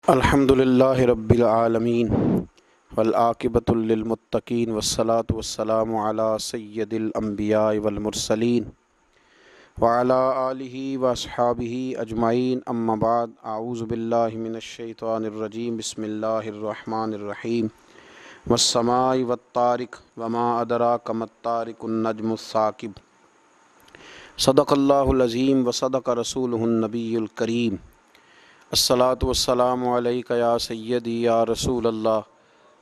الحمدللہ رب العالمین والعاقبۃ للمتقین والصلاة والسلام علی سید الانبیاء والمرسلین وعلی آلہ واصحابہ اجمعین اما بعد اعوذ باللہ من الشیطان الرجیم بسم اللہ الرحمن الرحیم والسماء والطارق وما ادراک ما الطارق النجم الثاقب صدق اللہ العظیم وصدق رسولہ النبی الکریم الصلاۃ والسلام علیک یا سیدی یا رسول اللہ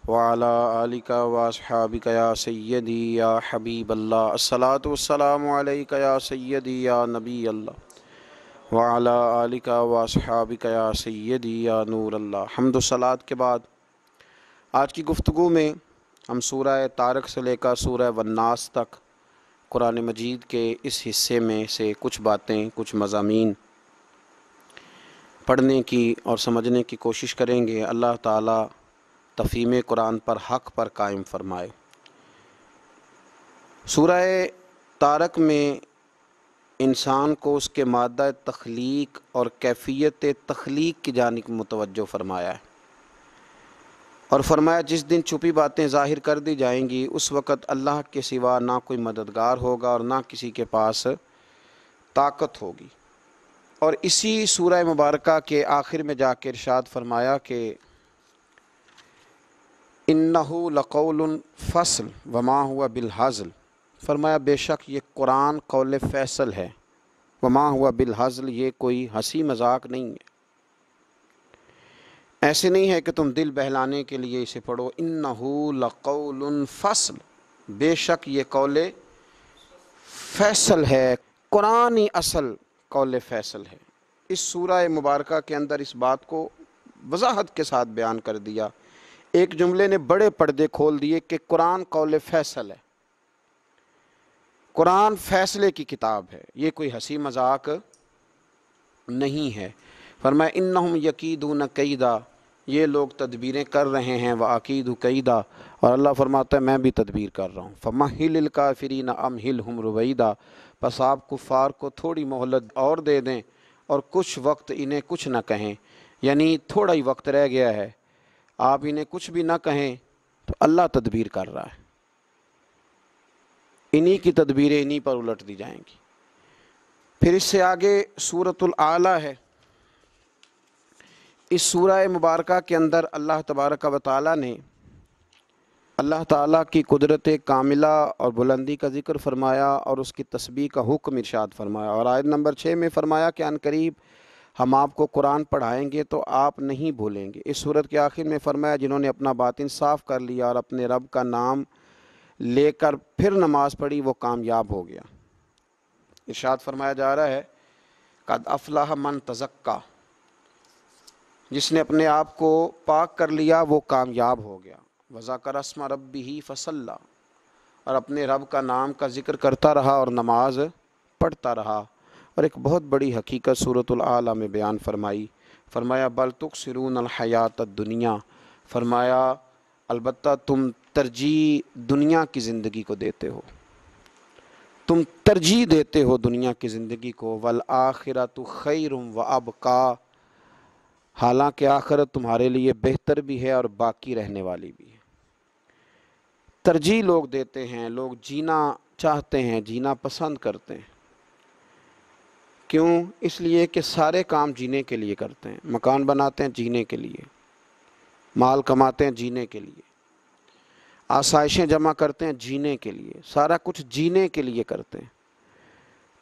وعلی آلک واصحابک یا سیدی یا حبیب اللہ الصلاۃ والسلام علیک یا سیدی یا نبی اللہ وعلی آلک واصحابک یا سیدی یا نور اللہ۔ حمد و صلوات کے بعد آج کی گفتگو میں ہم سورہ طارق سے لے کر سورہ والناس تک قرآن مجید کے اس حصے میں سے کچھ باتیں، کچھ مضامین پڑھنے کی اور سمجھنے کی کوشش کریں گے۔ اللہ تعالیٰ تفہیم قرآن پر حق پر قائم فرمائے۔ سورہ طارق میں انسان کو اس کے مادہ تخلیق اور کیفیت تخلیق کی جانب متوجہ فرمایا ہے، اور فرمایا جس دن چھپی باتیں ظاہر کر دی جائیں گی اس وقت اللہ کے سوا نہ کوئی مددگار ہوگا اور نہ کسی کے پاس طاقت ہوگی۔ اور اسی سورہ مبارکہ کے آخر میں جا کے ارشاد فرمایا کہ انہ لقول فصل وما ہوا بالہزل، فرمایا بے شک یہ قرآن قول فیصل ہے، وما ہوا بالہزل، یہ کوئی ہنسی مذاق نہیں ہے، ایسے نہیں ہے کہ تم دل بہلانے کے لیے اسے پڑھو۔ انہ لقول فصل، بے شک یہ قول فیصل ہے، قرآن ہی اصل قول فیصل ہے۔ اس سورہ مبارکہ کے اندر اس بات کو وضاحت کے ساتھ بیان کر دیا، ایک جملے نے بڑے پردے کھول دیے کہ قرآن قول فیصل ہے، قرآن فیصلے کی کتاب ہے، یہ کوئی ہنسی مذاق نہیں ہے۔ فرمایا انہم یکیدون کیدا، یہ لوگ تدبیریں کر رہے ہیں، وَأَكِيدُ کیدا، اور اللہ فرماتا ہے میں بھی تدبیر کر رہا ہوں۔ فَمَهِّلِ الْكَافِرِينَ أَمْهِلْهُمْ رُوَيْدًا، پس آپ کفار کو تھوڑی مہلت اور دے دیں اور کچھ وقت انہیں کچھ نہ کہیں، یعنی تھوڑا ہی وقت رہ گیا ہے، آپ انہیں کچھ بھی نہ کہیں تو اللہ تدبیر کر رہا ہے، انہی کی تدبیریں انہی پر الٹ دی جائیں گی۔ پھر اس سے آگے سورۃ الاعلیٰ ہے۔ اس سورہ مبارکہ کے اندر اللہ تبارک و تعالیٰ نے اللہ تعالیٰ کی قدرت کاملہ اور بلندی کا ذکر فرمایا اور اس کی تسبیح کا حکم ارشاد فرمایا، اور آیت نمبر 6 میں فرمایا کہ عن قریب ہم آپ کو قرآن پڑھائیں گے تو آپ نہیں بھولیں گے۔ اس صورت کے آخر میں فرمایا جنہوں نے اپنا باطن صاف کر لیا اور اپنے رب کا نام لے کر پھر نماز پڑھی وہ کامیاب ہو گیا۔ ارشاد فرمایا جا رہا ہے قد افلح من تزکا، جس نے اپنے آپ کو پاک کر لیا وہ کامیاب ہو گیا۔ وذکر اسم ربہ فصلی، اور اپنے رب کا نام کا ذکر کرتا رہا اور نماز پڑھتا رہا۔ اور ایک بہت بڑی حقیقت سورۃ الاعلیٰ میں بیان فرمائی، فرمایا بل تؤثرون الحیات الدنیا، فرمایا البتہ تم ترجیح دنیا کی زندگی کو دیتے ہو، تم ترجیح دیتے ہو دنیا کی زندگی کو، والآخرۃ خیر وابقی، حالانکہ آخرت تمہارے لیے بہتر بھی ہے اور باقی رہنے والی بھی ہے۔ ترجیح لوگ دیتے ہیں، لوگ جینا چاہتے ہیں، جینا پسند کرتے ہیں، کیوں؟ اس لیے کہ سارے کام جینے کے لیے کرتے ہیں، مکان بناتے ہیں جینے کے لیے، مال کماتے ہیں جینے کے لیے، آسائشیں جمع کرتے ہیں جینے کے لیے، سارا کچھ جینے کے لیے کرتے ہیں،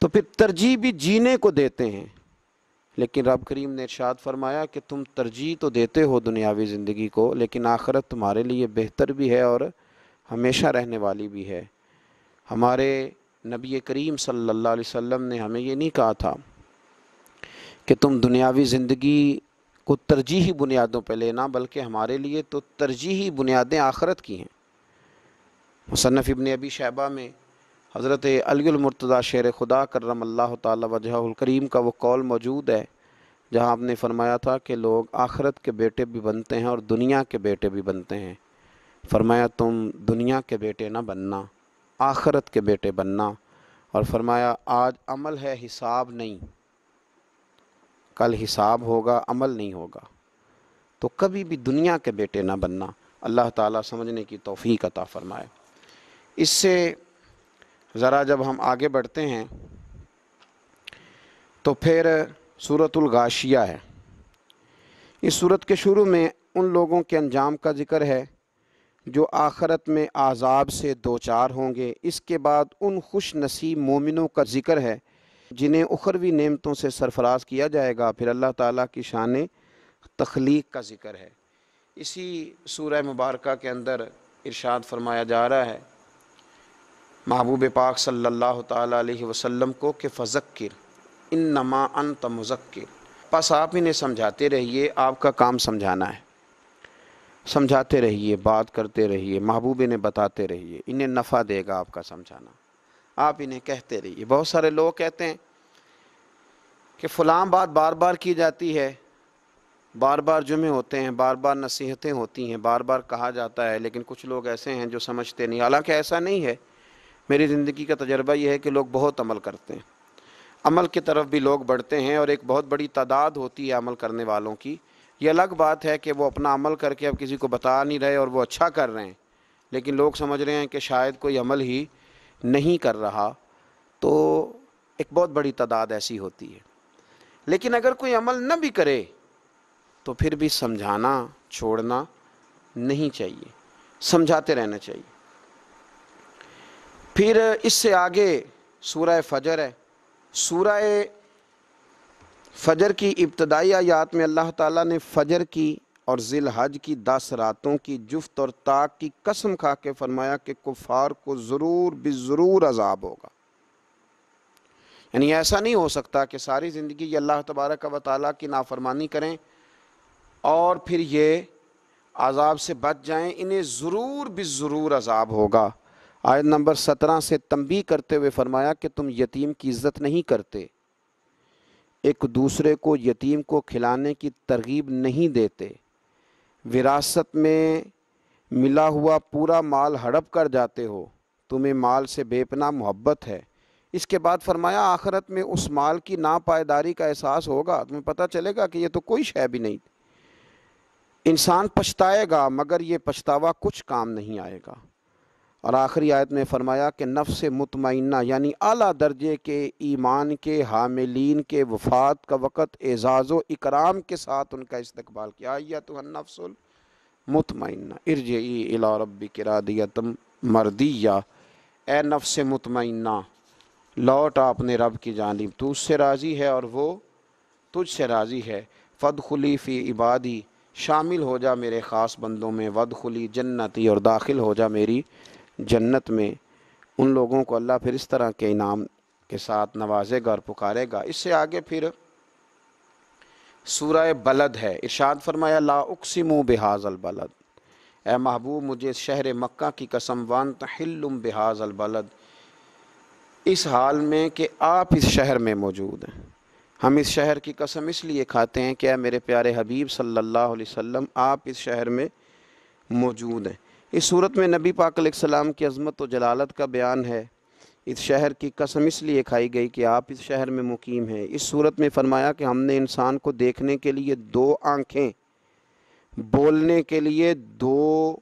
تو پھر ترجیح بھی جینے کو دیتے ہیں۔ لیکن رب کریم نے ارشاد فرمایا کہ تم ترجیح تو دیتے ہو دنیاوی زندگی کو، لیکن آخرت تمہارے لیے بہتر بھی ہے اور ہمیشہ رہنے والی بھی ہے۔ ہمارے نبی کریم صلی اللہ علیہ وسلم نے ہمیں یہ نہیں کہا تھا کہ تم دنیاوی زندگی کو ترجیحی بنیادوں پہ لینا، بلکہ ہمارے لیے تو ترجیحی بنیادیں آخرت کی ہیں۔ مصنف ابن ابی شیبہ میں حضرت علی المرتضیٰ شیر خدا کرم اللہ تعالی وجہہ الکریم کا وہ قول موجود ہے جہاں آپ نے فرمایا تھا کہ لوگ آخرت کے بیٹے بھی بنتے ہیں اور دنیا کے بیٹے بھی بنتے ہیں، فرمایا تم دنیا کے بیٹے نہ بننا، آخرت کے بیٹے بننا، اور فرمایا آج عمل ہے حساب نہیں، کل حساب ہوگا عمل نہیں ہوگا۔ تو کبھی بھی دنیا کے بیٹے نہ بننا۔ اللہ تعالیٰ سمجھنے کی توفیق عطا فرمائے۔ اس سے ذرا جب ہم آگے بڑھتے ہیں تو پھر سورۃ الغاشیہ ہے۔ اس سورت کے شروع میں ان لوگوں کے انجام کا ذکر ہے جو آخرت میں عذاب سے دوچار ہوں گے۔ اس کے بعد ان خوش نصیب مومنوں کا ذکر ہے جنہیں اخروی نعمتوں سے سرفراز کیا جائے گا۔ پھر اللہ تعالیٰ کی شان تخلیق کا ذکر ہے۔ اسی سورہ مبارکہ کے اندر ارشاد فرمایا جا رہا ہے محبوب پاک صلی اللہ تعالیٰ علیہ وسلم کو کہ فذکر انما انت مذکر، پس آپ انہیں سمجھاتے رہیے، آپ کا کام سمجھانا ہے، سمجھاتے رہیے، بات کرتے رہیے، محبوب انہیں بتاتے رہیے، انہیں نفع دے گا آپ کا سمجھانا، آپ انہیں کہتے رہیے۔ بہت سارے لوگ کہتے ہیں کہ فلاں بات بار بار کی جاتی ہے، بار بار جمعے ہوتے ہیں، بار بار نصیحتیں ہوتی ہیں، بار بار کہا جاتا ہے، لیکن کچھ لوگ ایسے ہیں جو سمجھتے نہیں۔ حالانکہ ایسا نہیں ہے، میری زندگی کا تجربہ یہ ہے کہ لوگ بہت عمل کرتے ہیں، عمل کی طرف بھی لوگ بڑھتے ہیں، اور ایک بہت بڑی تعداد ہوتی ہے عمل کرنے والوں کی۔ یہ الگ بات ہے کہ وہ اپنا عمل کر کے اب کسی کو بتا نہیں رہے اور وہ اچھا کر رہے ہیں، لیکن لوگ سمجھ رہے ہیں کہ شاید کوئی عمل ہی نہیں کر رہا، تو ایک بہت بڑی تعداد ایسی ہوتی ہے۔ لیکن اگر کوئی عمل نہ بھی کرے تو پھر بھی سمجھانا چھوڑنا نہیں چاہیے، سمجھاتے رہنا چاہیے۔ پھر اس سے آگے سورہ فجر ہے۔ سورہ فجر کی ابتدائی آیات میں اللہ تعالیٰ نے فجر کی اور ذی الحج کی 10 راتوں کی جفت اور طاق کی قسم کھا کے فرمایا کہ کفار کو ضرور بالضرور عذاب ہوگا۔ یعنی ایسا نہیں ہو سکتا کہ ساری زندگی یہ اللہ تبارک و تعالیٰ کی نافرمانی کریں اور پھر یہ عذاب سے بچ جائیں، انہیں ضرور بالضرور عذاب ہوگا۔ آیت نمبر 17 سے تنبیہ کرتے ہوئے فرمایا کہ تم یتیم کی عزت نہیں کرتے، ایک دوسرے کو یتیم کو کھلانے کی ترغیب نہیں دیتے، وراثت میں ملا ہوا پورا مال ہڑپ کر جاتے ہو، تمہیں مال سے بے پناہ محبت ہے۔ اس کے بعد فرمایا آخرت میں اس مال کی ناپائیداری کا احساس ہوگا، تمہیں پتہ چلے گا کہ یہ تو کوئی شے بھی نہیں، انسان پچھتائے گا مگر یہ پچھتاوا کچھ کام نہیں آئے گا۔ اور آخری آیت میں فرمایا کہ نفس مطمئنہ یعنی اعلیٰ درجے کے ایمان کے حاملین کے وفات کا وقت اعزاز و اکرام کے ساتھ ان کا استقبال کیا۔ ایتھا النفس المطمئنہ ارجعی الی ربک راضیۃ مرضیہ، اے نفس مطمئنہ لوٹ اپنے رب کی جانب، تو اس سے راضی ہے اور وہ تجھ سے راضی ہے۔ فادخلی فی عبادی، شامل ہو جا میرے خاص بندوں میں، وادخلی جنتی، اور داخل ہو جا میری جنت میں۔ ان لوگوں کو اللہ پھر اس طرح کے انعام کے ساتھ نوازے گا اور پکارے گا۔ اس سے آگے پھر سورہ بلد ہے۔ ارشاد فرمایا لا اقسم بہذا البلد، اے محبوب مجھے اس شہر مکہ کی قسم، وانت حل بہذا البلد، اس حال میں کہ آپ اس شہر میں موجود ہیں۔ ہم اس شہر کی قسم اس لیے کھاتے ہیں کہ اے میرے پیارے حبیب صلی اللہ علیہ وسلم آپ اس شہر میں موجود ہیں۔ اس صورت میں نبی پاک علیہ السلام کی عظمت و جلالت کا بیان ہے۔ اس شہر کی قسم اس لیے کھائی گئی کہ آپ اس شہر میں مقیم ہیں۔ اس صورت میں فرمایا کہ ہم نے انسان کو دیکھنے کے لیے 2 آنکھیں، بولنے کے لیے 2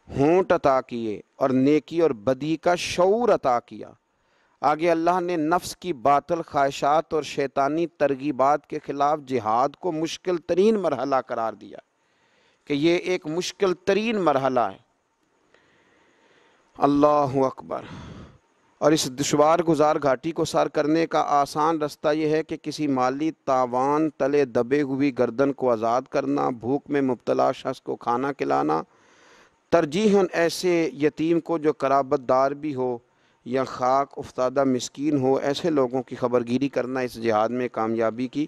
ہونٹ عطا کیے، اور نیکی اور بدی کا شعور عطا کیا۔ آگے اللہ نے نفس کی باطل خواہشات اور شیطانی ترغیبات کے خلاف جہاد کو مشکل ترین مرحلہ قرار دیا کہ یہ ایک مشکل ترین مرحلہ ہے۔ اللہ اکبر۔ اور اس دشوار گزار گھاٹی کو سر کرنے کا آسان رستہ یہ ہے کہ کسی مالی تاوان تلے دبے ہوئی گردن کو آزاد کرنا، بھوک میں مبتلا شخص کو کھانا کھلانا، ترجیحاً ایسے یتیم کو جو قرابت دار بھی ہو یا خاک افتادہ مسکین ہو، ایسے لوگوں کی خبرگیری کرنا اس جہاد میں کامیابی کی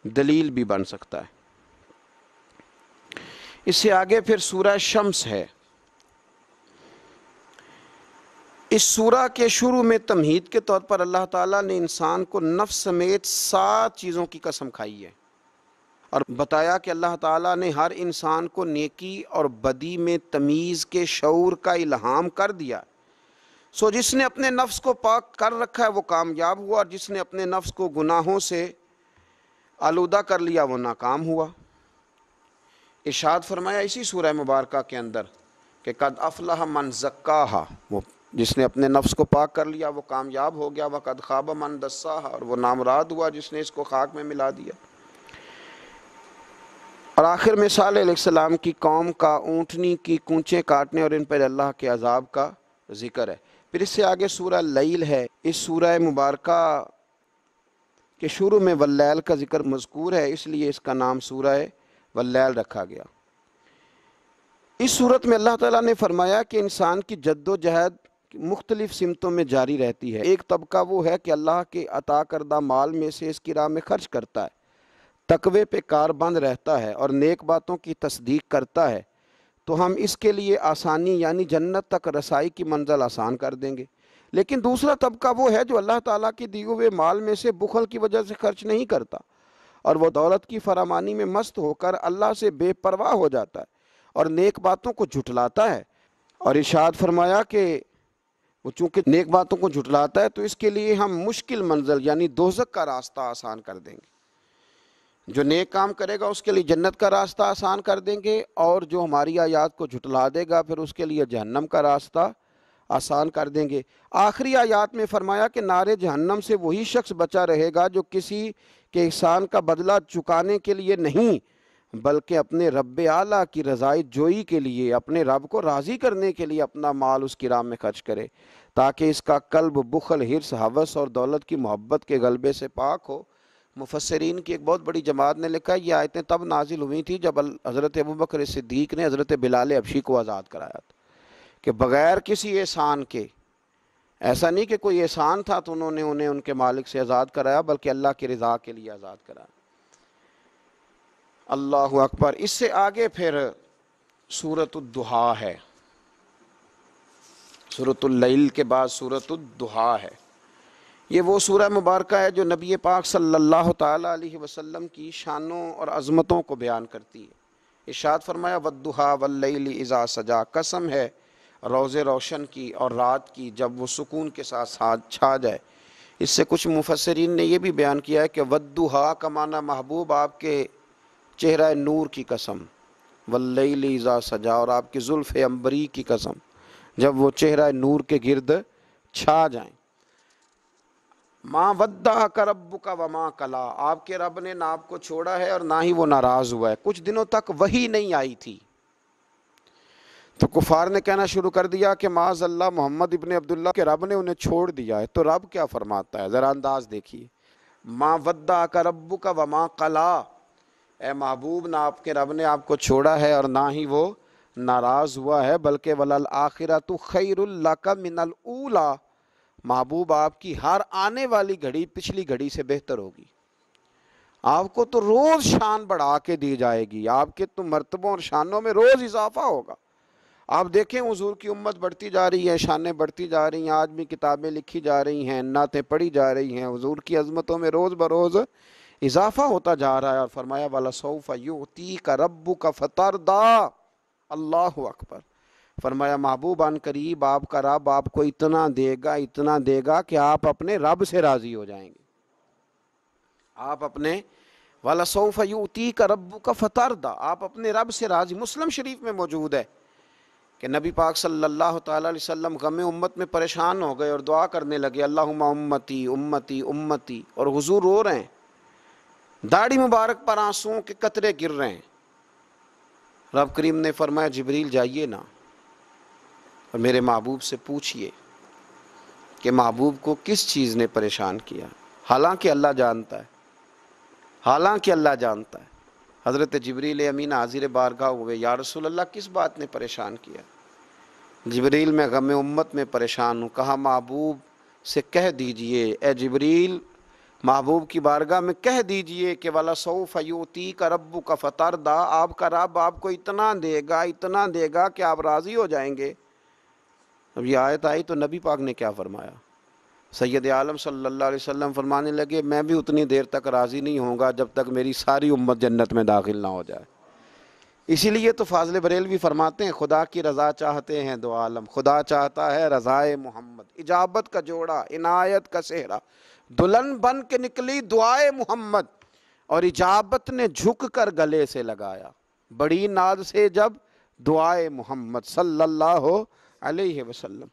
دلیل بھی بن سکتا ہے۔ اس سے آگے پھر سورہ شمس ہے۔ اس سورہ کے شروع میں تمہید کے طور پر اللہ تعالیٰ نے انسان کو نفس سمیت 7 چیزوں کی قسم کھائی ہے، اور بتایا کہ اللہ تعالیٰ نے ہر انسان کو نیکی اور بدی میں تمیز کے شعور کا الہام کر دیا۔ سو جس نے اپنے نفس کو پاک کر رکھا ہے وہ کامیاب ہوا، اور جس نے اپنے نفس کو گناہوں سے آلودہ کر لیا وہ ناکام ہوا۔ ارشاد فرمایا اسی سورہ مبارکہ کے اندر کہ قد افلح من زکاہا، وہ جس نے اپنے نفس کو پاک کر لیا وہ کامیاب ہو گیا، وقد خاب من دساہا، اور وہ نامراد ہوا جس نے اس کو خاک میں ملا دیا۔ اور آخر میں صالح علیہ السلام کی قوم کا اونٹنی کی کونچیں کاٹنے اور ان پر اللہ کے عذاب کا ذکر ہے۔ پھر اس سے آگے سورہ لیل ہے۔ اس سورہ مبارکہ کے شروع میں واللیل کا ذکر مذکور ہے، اس لیے اس کا نام سورہ واللیل رکھا گیا۔ اس صورت میں اللہ تعالیٰ نے فرمایا کہ انسان کی جد و جہد مختلف سمتوں میں جاری رہتی ہے۔ ایک طبقہ وہ ہے کہ اللہ کے عطا کردہ مال میں سے اس کی راہ میں خرچ کرتا ہے، تقوی پہ کاربند رہتا ہے اور نیک باتوں کی تصدیق کرتا ہے، تو ہم اس کے لیے آسانی یعنی جنت تک رسائی کی منزل آسان کر دیں گے۔ لیکن دوسرا طبقہ وہ ہے جو اللہ تعالیٰ کے دیے ہوئے مال میں سے بخل کی وجہ سے خرچ نہیں کرتا، اور وہ دولت کی فراوانی میں مست ہو کر اللہ سے بے پرواہ ہو جاتا ہے اور نیک باتوں کو جھٹلاتا ہے۔ اور ارشاد فرمایا کہ وہ چونکہ نیک باتوں کو جھٹلاتا ہے تو اس کے لیے ہم مشکل منزل یعنی دوزخ کا راستہ آسان کر دیں گے۔ جو نیک کام کرے گا اس کے لیے جنت کا راستہ آسان کر دیں گے، اور جو ہماری آیات کو جھٹلا دے گا پھر اس کے لیے جہنم کا راستہ آسان کر دیں گے۔ آخری آیات میں فرمایا کہ نار جہنم سے وہی شخص بچا رہے گا جو کسی کے احسان کا بدلہ چکانے کے لیے نہیں بلکہ اپنے رب اعلیٰ کی رضائی جوئی کے لیے، اپنے رب کو راضی کرنے کے لیے اپنا مال اس کی راہ میں خرچ کرے، تاکہ اس کا قلب بخل، حرص، ہوس اور دولت کی محبت کے غلبے سے پاک ہو۔ مفسرین کی ایک بہت بڑی جماعت نے لکھا یہ آیتیں تب نازل ہوئی تھی جب حضرت ابوبکر صدیق نے حضرت بلال حبشی کو آزاد کرایا تھا، کہ بغیر کسی احسان کے، ایسا نہیں کہ کوئی احسان تھا تو انہوں نے انہیں ان کے مالک سے آزاد کرایا، بلکہ اللہ کی رضا کے لیے آزاد کرایا۔ اللہ اکبر۔ اس سے آگے پھر سورۃ الضحیٰ ہے، سورۃ اللیل کے بعد سورۃ الضحیٰ ہے۔ یہ وہ سورہ مبارکہ ہے جو نبی پاک صلی اللہ تعالیٰ علیہ وسلم کی شانوں اور عظمتوں کو بیان کرتی ہے۔ ارشاد فرمایا والضحیٰ واللیل اذا سجا، قسم ہے روز روشن کی اور رات کی جب وہ سکون کے ساتھ چھا جائے۔ اس سے کچھ مفسرین نے یہ بھی بیان کیا ہے کہ والضحیٰ کا معنی محبوب آپ کے چہرہ نور کی قسم، واللیل اذا سجا، اور آپ کی زلف عنبری کی قسم جب وہ چہرہ نور کے گرد چھا جائیں۔ ما ودعک ربک وما قلی، آپ کے رب نے نہ آپ کو چھوڑا ہے اور نہ ہی وہ ناراض ہوا ہے۔ کچھ دنوں تک وحی نہیں آئی تھی تو کفار نے کہنا شروع کر دیا کہ معاذ اللہ، محمد ابن عبداللہ کے رب نے انہیں چھوڑ دیا ہے۔ تو رب کیا فرماتا ہے، ذرا انداز دیکھیے، ما ودعک ربک وما قلی، اے محبوب نہ آپ کے رب نے آپ کو چھوڑا ہے اور نہ ہی وہ ناراض ہوا ہے، بلکہ وَلَلْآخِرَةُ خَيْرٌ لَكَ مِنَ الْأُولَىٰ، محبوب آپ کی ہر آنے والی گھڑی پچھلی گھڑی سے بہتر ہوگی۔ آپ کو تو روز شان بڑھا کے دی جائے گی، آپ کے تو مرتبوں اور شانوں میں روز اضافہ ہوگا۔ آپ دیکھیں حضور کی امت بڑھتی جا رہی ہے، شانیں بڑھتی جا رہی ہیں، آج بھی کتابیں لکھی جا رہی ہیں، نعتیں پڑھی جا رہی ہیں، حضور کی عظمتوں میں روز بروز اضافہ ہوتا جا رہا ہے۔ اور فرمایا وَلَسَوْفَ يُعْتِيكَ رَبُّكَ فَتَرْضَىٰ، اللہ اکبر۔ فرمایا محبوب ان قریب آپ کا رب آپ کو اتنا دے گا کہ آپ اپنے رب سے راضی ہو جائیں گے۔ آپ اپنے وَلَسَوْفَ يُعْتِيكَ رَبُّكَ فَتَرْضَىٰ، آپ اپنے رب سے راضی۔ مسلم شریف میں موجود ہے کہ نبی پاک صلی اللہ تعالیٰ علیہ وسلم غم امت میں پریشان ہو گئے اور دعا کرنے لگے اللہم امتی امتی امتی، اور حضور رو رہے ہیں، داڑھی مبارک پر آنسوؤں کے قطرے گر رہے ہیں۔ رب کریم نے فرمایا جبریل جائیے نا اور میرے محبوب سے پوچھئے کہ محبوب کو کس چیز نے پریشان کیا، حالانکہ اللہ جانتا ہے، حالانکہ اللہ جانتا ہے۔ حضرت جبریل امین حاضر بارگاہ ہوئے، یا رسول اللہ کس بات نے پریشان کیا؟ جبریل میں غم امت میں پریشان ہوں۔ کہا محبوب سے کہہ دیجئے، اے جبریل محبوب کی بارگاہ میں کہہ دیجئے کہ وَلَسَوْفَ يُعْتِيكَ رَبُّكَ فَتَرْضَىٰ، آپ کا رب آپ کو اتنا دے گا کہ آپ راضی ہو جائیں گے۔ اب یہ آیت آئی تو نبی پاک نے کیا فرمایا؟ سید عالم صلی اللہ علیہ وسلم فرمانے لگے میں بھی اتنی دیر تک راضی نہیں ہوں گا جب تک میری ساری امت جنت میں داخل نہ ہو جائے۔ اسی لیے تو فاضل بریلوی فرماتے ہیں خدا کی رضا چاہتے ہیں دو عالم، خدا چاہتا ہے رضائے محمد، اجابت کا جوڑا عنایت کا صحرا، دلہن بن کے نکلی دعائے محمد، اور اجابت نے جھک کر گلے سے لگایا۔ بڑی ناز سے جب دعائے محمد صلی اللہ علیہ وسلم۔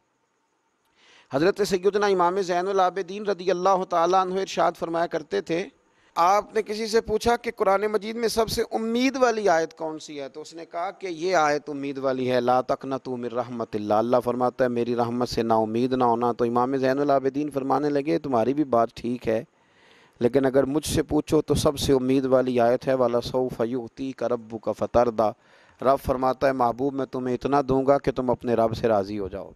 حضرت سیدنا امام زین العابدین رضی اللہ تعالیٰ عنہ ارشاد فرمایا کرتے تھے، آپ نے کسی سے پوچھا کہ قرآن مجید میں سب سے امید والی آیت کون سی ہے، تو اس نے کہا کہ یہ آیت امید والی ہے، لا تقنطوا من رحمت اللہ، اللہ فرماتا ہے میری رحمت سے نا امید نہ ہونا۔ تو امام زین العابدین فرمانے لگے تمہاری بھی بات ٹھیک ہے، لیکن اگر مجھ سے پوچھو تو سب سے امید والی آیت ہے وَلَسَوْفَ يُؤْتِيكَ رَبُّكَ فَتَرْضَىٰ، رب فرماتا ہے محبوب میں تمہیں اتنا دوں گا کہ تم اپنے رب سے راضی ہو جاؤ۔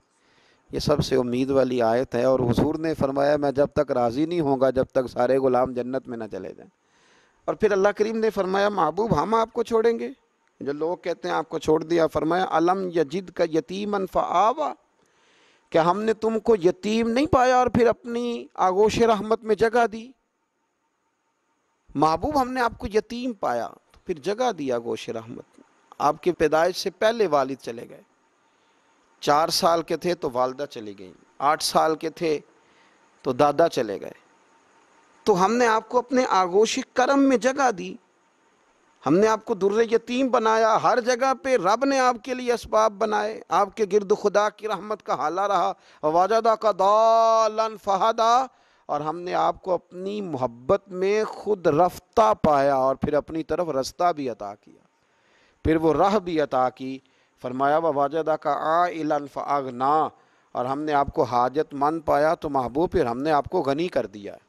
یہ سب سے امید والی آیت ہے، اور حضور نے فرمایا میں جب تک راضی نہیں ہوں گا جب تک سارے غلام جنت میں نہ چلے جائیں۔ اور پھر اللہ کریم نے فرمایا محبوب ہم آپ کو چھوڑیں گے؟ جو لوگ کہتے ہیں آپ کو چھوڑ دیا، فرمایا الم یجدک یتیما فآویٰ، کہ ہم نے تم کو یتیم نہیں پایا اور پھر اپنی آغوش رحمت میں جگہ دی؟ محبوب ہم نے آپ کو یتیم پایا تو پھر جگہ دی آغوش رحمت میں۔ آپ کی پیدائش سے پہلے والد چلے گئے، 4 سال کے تھے تو والدہ چلی گئیں، 8 سال کے تھے تو دادا چلے گئے، تو ہم نے آپ کو اپنے آغوش کرم میں جگہ دی، ہم نے آپ کو در یتیم بنایا، ہر جگہ پہ رب نے آپ کے لیے اسباب بنائے، آپ کے گرد خدا کی رحمت کا حالہ رہا، وَوَجَدَكَ ضَالًّا فَهَدَىٰ، اور ہم نے آپ کو اپنی محبت میں خود رفتہ پایا اور پھر اپنی طرف رستہ بھی عطا کیا، پھر وہ راہ بھی عطا کی۔ فرمایا وَوَجَدَكَ عَائِلًا فَأَغْنَىٰ، اور ہم نے آپ کو حاجت مند پایا تو محبوب پھر ہم نے آپ کو غنی کر دیا ہے،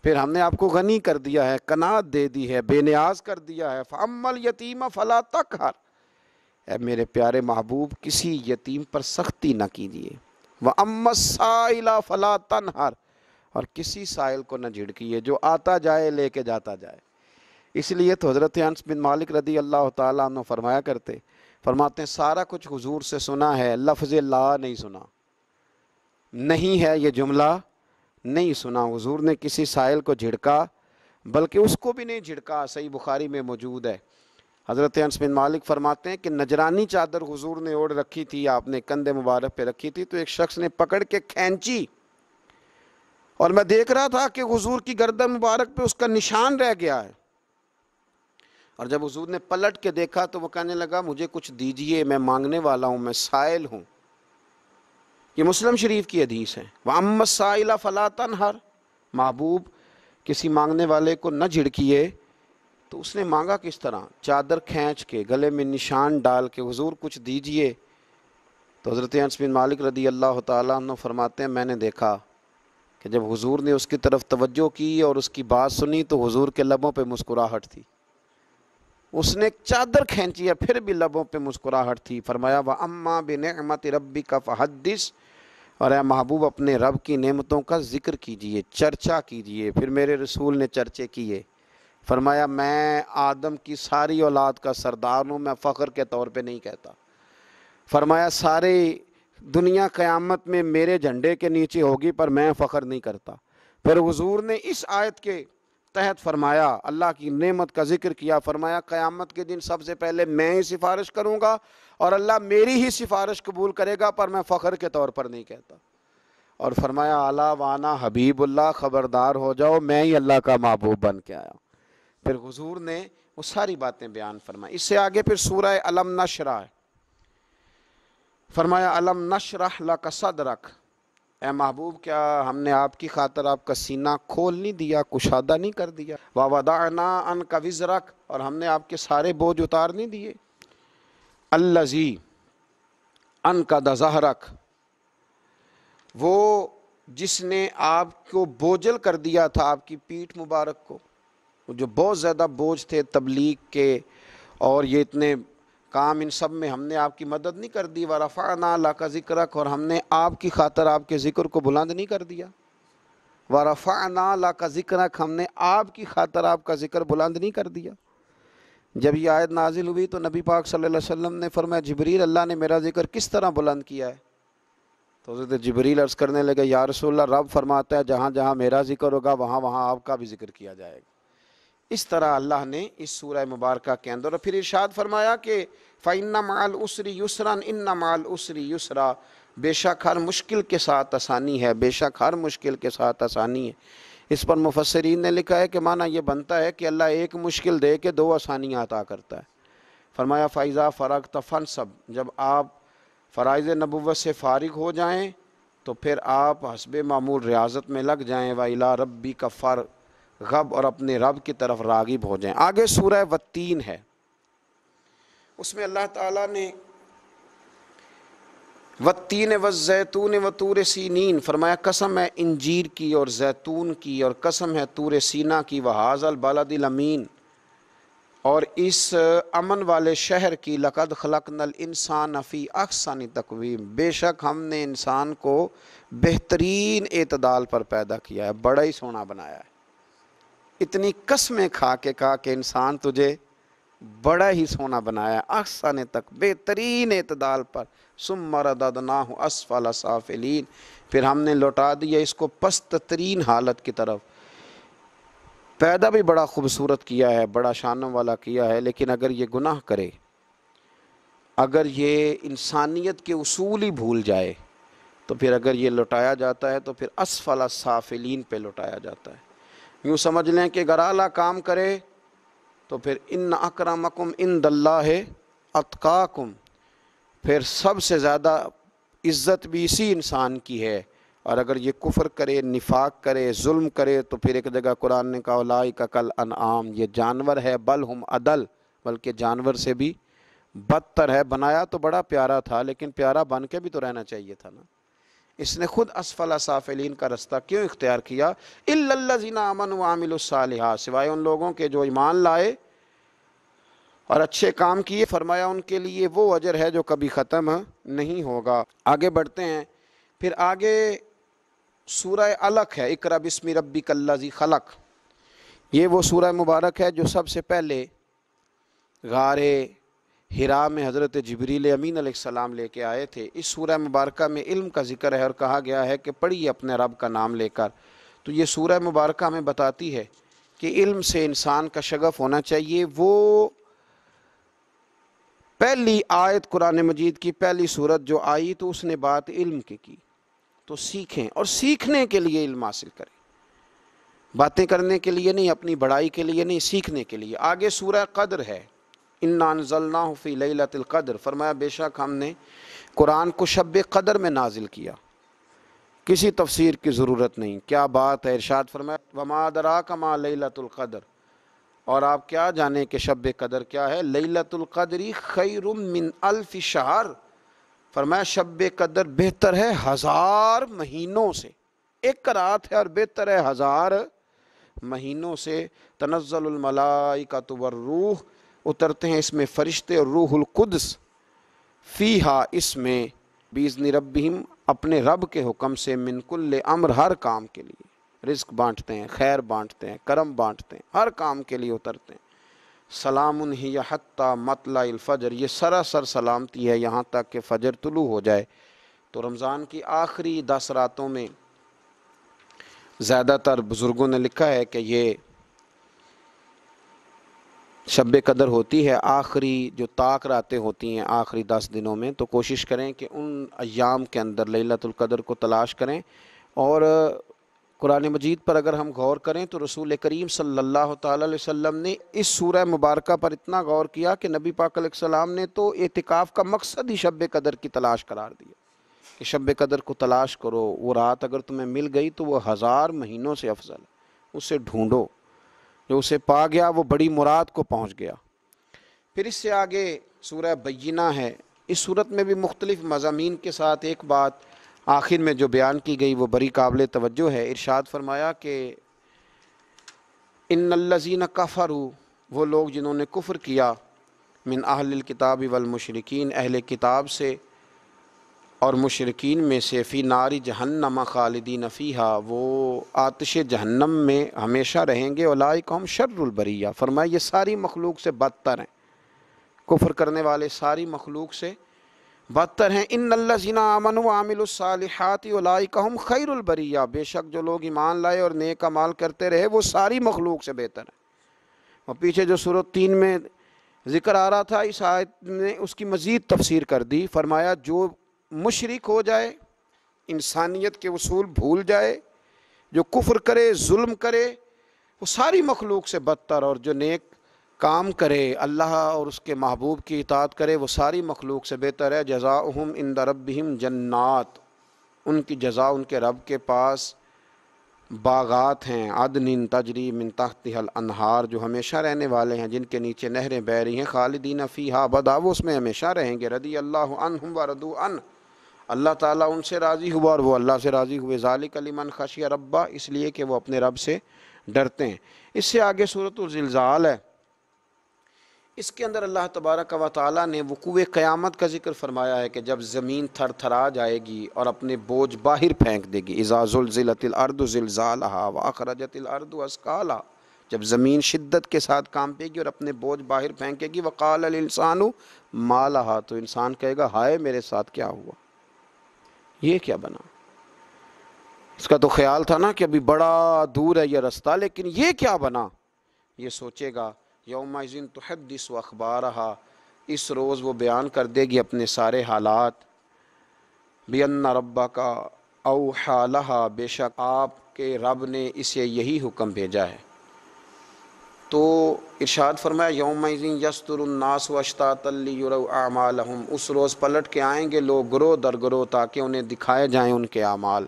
پھر ہم نے آپ کو غنی کر دیا ہے، قناعت دے دی ہے، بے نیاز کر دیا ہے۔ فَأَمَّا الْيَتِيمَ فَلَا تَقْهَرْ، اے میرے پیارے محبوب کسی یتیم پر سختی نہ کیجیے، وَأَمَّا السَّائِلَ فَلَا تَنْهَرْ، اور کسی سائل کو نہ جھڑکیے، جو آتا جائے لے کے جاتا جائے۔ اس لیے تو حضرت انس بن مالک رضی اللہ تعالیٰ عنہ فرماتے ہیں سارا کچھ حضور سے سنا ہے، لفظ لا نہیں سنا، نہیں ہے یہ جملہ نہیں سنا۔ حضور نے کسی سائل کو جھڑکا، بلکہ اس کو بھی نہیں جھڑکا، صحیح بخاری میں موجود ہے۔ حضرت انس بن مالک فرماتے ہیں کہ نجرانی چادر حضور نے اوڑھ رکھی تھی، آپ نے کندھے مبارک پہ رکھی تھی، تو ایک شخص نے پکڑ کے کھینچی، اور میں دیکھ رہا تھا کہ حضور کی گردن مبارک پہ اس کا نشان رہ گیا ہے، اور جب حضور نے پلٹ کے دیکھا تو وہ کہنے لگا مجھے کچھ دیجئے، میں مانگنے والا ہوں، میں سائل ہوں۔ یہ مسلم شریف کی حدیث ہے۔ وَأَمَّا السَّائِلَ فَلَا تَنْهَرْ، محبوب کسی مانگنے والے کو نہ جھڑکیے۔ تو اس نے مانگا کس طرح؟ چادر کھینچ کے، گلے میں نشان ڈال کے، حضور کچھ دیجئے۔ تو حضرت انس بن مالک رضی اللہ تعالیٰ عنہ فرماتے ہیں میں نے دیکھا کہ جب حضور نے اس کی طرف توجہ کی اور اس کی بات سنی تو حضور کے لبوں پہ مسکراہٹ تھی، اس نے چادر کھینچی ہے پھر بھی لبوں پہ مسکراہٹ تھی۔ فرمایا وَأَمَّا بِنِعْمَةِ رَبِّكَ فَحَدِّثْ، اور اے محبوب اپنے رب کی نعمتوں کا ذکر کیجئے، چرچا کیجئے۔ پھر میرے رسول نے چرچے کیے، فرمایا میں آدم کی ساری اولاد کا سردار ہوں، میں فخر کے طور پہ نہیں کہتا۔ فرمایا سارے دنیا قیامت میں میرے جھنڈے کے نیچے ہوگی پر میں فخر نہیں کرتا۔ پھر حضور نے اس آیت کے تحت فرمایا، اللہ کی نعمت کا ذکر کیا، فرمایا قیامت کے دن سب سے پہلے میں ہی سفارش کروں گا اور اللہ میری ہی سفارش قبول کرے گا، پر میں فخر کے طور پر نہیں کہتا۔ اور فرمایا الا وانا حبیب اللہ، خبردار ہو جاؤ میں ہی اللہ کا محبوب بن کے آیا۔ پھر حضور نے وہ ساری باتیں بیان فرمائی۔ اس سے آگے پھر سورہ الم نشرح ہے، فرمایا الم نشرح لک صدرک، اے محبوب کیا ہم نے آپ کی خاطر آپ کا سینہ کھول نہیں دیا، کشادہ نہیں کر دیا؟ وَوَضَعْنَا عَنْكَ وِزْرَكَ، اور ہم نے آپ کے سارے بوجھ اتار نہیں دیے؟ الَّذِي أَنْقَضَ ظَهْرَكَ، وہ جس نے آپ کو بوجھل کر دیا تھا، آپ کی پیٹھ مبارک کو، وہ جو بہت زیادہ بوجھ تھے تبلیغ کے اور یہ اتنے کام، ان سب میں ہم نے آپ کی مدد نہیں کر دی۔ وَرَفَعْنَا لَكَ ذِكْرَكَ، اور ہم نے آپ کی خاطر آپ کے ذکر کو بلند نہیں کر دیا۔ وَرَفَعْنَا لَكَ ذِكْرَكَ، ہم نے آپ کی خاطر آپ کا ذکر بلند نہیں کر دیا۔ جب یہ آیت نازل ہوئی تو نبی پاک صلی اللہ علیہ وسلم نے فرمایا جبریل اللہ نے میرا ذکر کس طرح بلند کیا ہے؟ تو حضرت جبریل عرض کرنے لگے یا رسول اللہ رب فرماتا ہے جہاں جہاں میرا ذکر ہوگا وہاں وہاں آپ کا بھی ذکر کیا جائے گا۔ اس طرح اللہ نے اس سورہ مبارکہ کے اندر، اور پھر ارشاد فرمایا کہ فَإِنَّ مَعَ الْعُسْرِ يُسْرًا إِنَّ مَعَ الْعُسْرِ يُسْرًا، بے شک ہر مشکل کے ساتھ آسانی ہے، بے شک ہر مشکل کے ساتھ آسانی ہے۔ اس پر مفسرین نے لکھا ہے کہ معنی یہ بنتا ہے کہ اللہ ایک مشکل دے کے 2 آسانیاں عطا کرتا ہے۔ فرمایا فَإِذَا فَرَغْتَ فَانْصَبْ، جب آپ فرائض نبوت سے فارغ ہو جائیں تو پھر آپ حسب معمول ریاضت میں لگ جائیں، وَإِلَىٰ رَبِّكَ فَارْغَب، اور اپنے رب کی طرف راغب ہو جائیں۔ آگے سورہ والتین ہے، اس میں اللہ تعالیٰ نے والتین والزیتون وطور سینین فرمایا قسم ہے انجیر کی اور زیتون کی، اور قسم ہے طور سینا کی، وہذا البلد الامین، اور اس امن والے شہر کی، لقد خلقنا الانسان فی احسن تقویم، بے شک ہم نے انسان کو بہترین اعتدال پر پیدا کیا ہے، بڑا ہی سونا بنایا ہے۔ اتنی قسمیں کھا کے کہا کہ انسان تجھے بڑا ہی سونا بنایا، احسن تک بہترین اعتدال پر، ثم رددناہ اسفل سافلین، پھر ہم نے لوٹا دیا اس کو پست ترین حالت کی طرف۔ پیدا بھی بڑا خوبصورت کیا ہے، بڑا شانوں والا کیا ہے، لیکن اگر یہ گناہ کرے، اگر یہ انسانیت کے اصول ہی بھول جائے، تو پھر اگر یہ لوٹایا جاتا ہے تو پھر اسفل سافلین پہ لوٹایا جاتا ہے۔ یوں سمجھ لیں کہ اگر اعلیٰ کام کرے تو پھر ان اکرمکم عند اللہ اتقاکم، پھر سب سے زیادہ عزت بھی اسی انسان کی ہے۔ اور اگر یہ کفر کرے، نفاق کرے، ظلم کرے، تو پھر ایک جگہ قرآن نے کہا اولئک کالانعام، یہ جانور ہے، بل ہم اضل، بلکہ جانور سے بھی بدتر ہے۔ بنایا تو بڑا پیارا تھا، لیکن پیارا بن کے بھی تو رہنا چاہیے تھا نا۔ اس نے خود اسفل سافلین کا رستہ کیوں اختیار کیا؟ الا الذین آمنوا وعملوا الصالحات، سوائے ان لوگوں کے جو ایمان لائے اور اچھے کام کیے، فرمایا ان کے لیے وہ اجر ہے جو کبھی ختم نہیں ہوگا۔ آگے بڑھتے ہیں، پھر آگے سورہ علق ہے، اقرأ بسم ربک الذی خلق، یہ وہ سورہ مبارک ہے جو سب سے پہلے غار حراء میں حضرت جبریل امین علیہ السلام لے کے آئے تھے۔ اس سورہ مبارکہ میں علم کا ذکر ہے اور کہا گیا ہے کہ پڑھیے اپنے رب کا نام لے کر۔ تو یہ سورہ مبارکہ ہمیں بتاتی ہے کہ علم سے انسان کا شغف ہونا چاہیے۔ وہ پہلی آیت قرآن مجید کی پہلی سورت جو آئی تو اس نے بات علم کی، تو سیکھیں، اور سیکھنے کے لیے علم حاصل کریں، باتیں کرنے کے لیے نہیں، اپنی بڑائی کے لیے نہیں، سیکھنے کے لیے۔ آگے سورہ قدر ہے، انا انزلناہ فی لیلۃ القدر، فرمایا بے شک ہم نے قرآن کو شب قدر میں نازل کیا، کسی تفسیر کی ضرورت نہیں۔ کیا بات ہے، ارشاد فرمایا وما ادراک ما لیلۃ القدر، اور آپ کیا جانیں کہ شب قدر کیا ہے؟ لیلۃ القدر خیر من الف شہر، فرمایا شب قدر بہتر ہے 1000 مہینوں سے، ایک رات ہے اور بہتر ہے 1000 مہینوں سے۔ تنزل الملائکۃ والروح، اترتے ہیں اس میں فرشتے اور روح القدس، فیہا اس میں، باذن ربہم اپنے رب کے حکم سے، من کل امر ہر کام کے لیے، رزق بانٹتے ہیں، خیر بانٹتے ہیں، کرم بانٹتے ہیں، ہر کام کے لیے اترتے ہیں۔ سلام ہی حتی مطلع الفجر، یہ سراسر سلامتی ہے یہاں تک کہ فجر طلوع ہو جائے۔ تو رمضان کی آخری 10 راتوں میں زیادہ تر بزرگوں نے لکھا ہے کہ یہ شب قدر ہوتی ہے، آخری جو طاق راتیں ہوتی ہیں آخری 10 دنوں میں، تو کوشش کریں کہ ان ایام کے اندر لیلۃ القدر کو تلاش کریں۔ اور قرآن مجید پر اگر ہم غور کریں تو رسول کریم صلی اللہ تعالی علیہ وسلم نے اس سورہ مبارکہ پر اتنا غور کیا کہ نبی پاک علیہ السلام نے تو اعتکاف کا مقصد ہی شب قدر کی تلاش قرار دیا کہ شب قدر کو تلاش کرو، وہ رات اگر تمہیں مل گئی تو وہ 1000 مہینوں سے افضل ہے، اسے ڈھونڈو، جو اسے پا گیا وہ بڑی مراد کو پہنچ گیا۔ پھر اس سے آگے سورہ بینہ ہے، اس صورت میں بھی مختلف مضامین کے ساتھ ایک بات آخر میں جو بیان کی گئی وہ بڑی قابل توجہ ہے۔ ارشاد فرمایا کہ ان الذین کفروا، وہ لوگ جنہوں نے کفر کیا، من اہل الکتاب والمشرکین، اہل کتاب سے اور مشرکین میں سے، فی نار جہنم خالدین فیہا، وہ آتش جہنم میں ہمیشہ رہیں گے، اولئک ہم شر البریہ، فرمایا یہ ساری مخلوق سے بدتر ہیں، کفر کرنے والے ساری مخلوق سے بدتر ہیں۔ ان الذین آمنوا وعملوا الصالحات اولئک ہم خیر البریہ، بے شک جو لوگ ایمان لائے اور نیک اعمال کرتے رہے وہ ساری مخلوق سے بہتر ہیں۔ اور پیچھے جو سورۃ 3 میں ذکر آ رہا تھا، اس آیت نے اس کی مزید تفسیر کر دی، فرمایا جو مشرک ہو جائے، انسانیت کے اصول بھول جائے، جو کفر کرے، ظلم کرے، وہ ساری مخلوق سے بدتر، اور جو نیک کام کرے، اللہ اور اس کے محبوب کی اطاعت کرے، وہ ساری مخلوق سے بہتر ہے۔ جزاؤہم عند ربہم جنات، ان کی جزا ان کے رب کے پاس باغات ہیں، عدن تجری من تحتها الانہار، جو ہمیشہ رہنے والے ہیں، جن کے نیچے نہریں بہہ رہی ہیں، خالدین فیہا ابدا، وہ اس میں ہمیشہ رہیں گے۔ رضی اللہ عنہم ورضوا عنہ، اللہ تعالیٰ ان سے راضی ہوا اور وہ اللہ سے راضی ہوئے۔ ذالک لمن خشی ربہ، اس لیے کہ وہ اپنے رب سے ڈرتے ہیں۔ اس سے آگے سورۃ الزلزال ہے، اس کے اندر اللہ تبارک و تعالیٰ نے وقوع قیامت کا ذکر فرمایا ہے کہ جب زمین تھر تھرا جائے گی اور اپنے بوجھ باہر پھینک دے گی۔ اذا زلزلت الارض زلزالها واخرجت الارض اثقالها، جب زمین شدت کے ساتھ کانپے گی اور اپنے بوجھ باہر پھینکے گی۔ وقال الانسان ما لها، تو انسان کہے گا ہائے میرے ساتھ کیا ہوا، یہ کیا بنا۔ اس کا تو خیال تھا نا کہ ابھی بڑا دور ہے یہ رستہ، لیکن یہ کیا بنا، یہ سوچے گا۔ یومئذ تحدث اخبارہا، اس روز وہ بیان کر دے گی اپنے سارے حالات۔ بِأَنَّ رَبَّكَ أَوْحَىٰ لَهَا، بے شک آپ کے رب نے اسے یہی حکم بھیجا ہے۔ تو ارشاد فرمایا یومئذ یصدر الناس اشتاتا لیروا اعمالہم، اس روز پلٹ کے آئیں گے لوگ گروہ در گروہ تاکہ انہیں دکھائے جائیں ان کے اعمال۔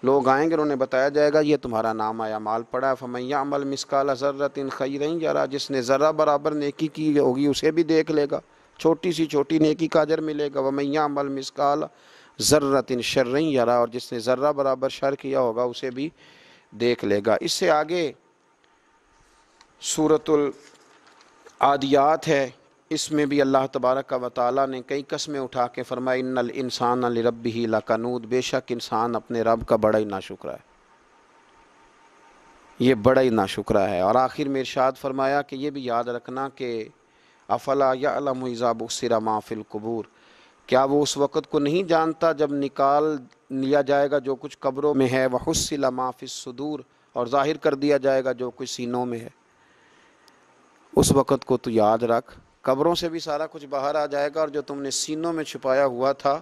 لوگ آئیں گے اور انہیں بتایا جائے گا یہ تمہارا نام اعمال پڑا ہے۔ فَمَن يَعْمَلْ مِثْقَالَ ذَرَّةٍ خَيْرًا يَرَهُ، جس نے ذرہ برابر نیکی کی ہوگی اسے بھی دیکھ لے گا، چھوٹی سی چھوٹی نیکی کا اجر ملے گا۔ وَمَن يَعْمَلْ مِثْقَالَ ذَرَّةٍ شَرًّا يَرَهُ، اور جس نے ذرہ برابر شر کیا ہوگا اسے بھی دیکھ لے گا۔ اس سے آگے سورۃ العادیات ہے، اس میں بھی اللہ تبارک و تعالیٰ نے کئی قسمیں اٹھا کے فرمایا ان الانسان لربہ لکنود، بے شک انسان اپنے رب کا بڑا ہی ناشکرا ہے، یہ بڑا ہی ناشکرا ہے۔ اور آخر میں ارشاد فرمایا کہ یہ بھی یاد رکھنا کہ افلا یعلم اذا بؤثر ما فی القبور، کیا وہ اس وقت کو نہیں جانتا جب نکال لیا جائے گا جو کچھ قبروں میں ہے، وحصل ما فی الصدور، اور ظاہر کر دیا جائے گا جو کچھ سینوں میں ہے۔ اس وقت کو تو یاد رکھ، قبروں سے بھی سارا کچھ باہر آ جائے گا اور جو تم نے سینوں میں چھپایا ہوا تھا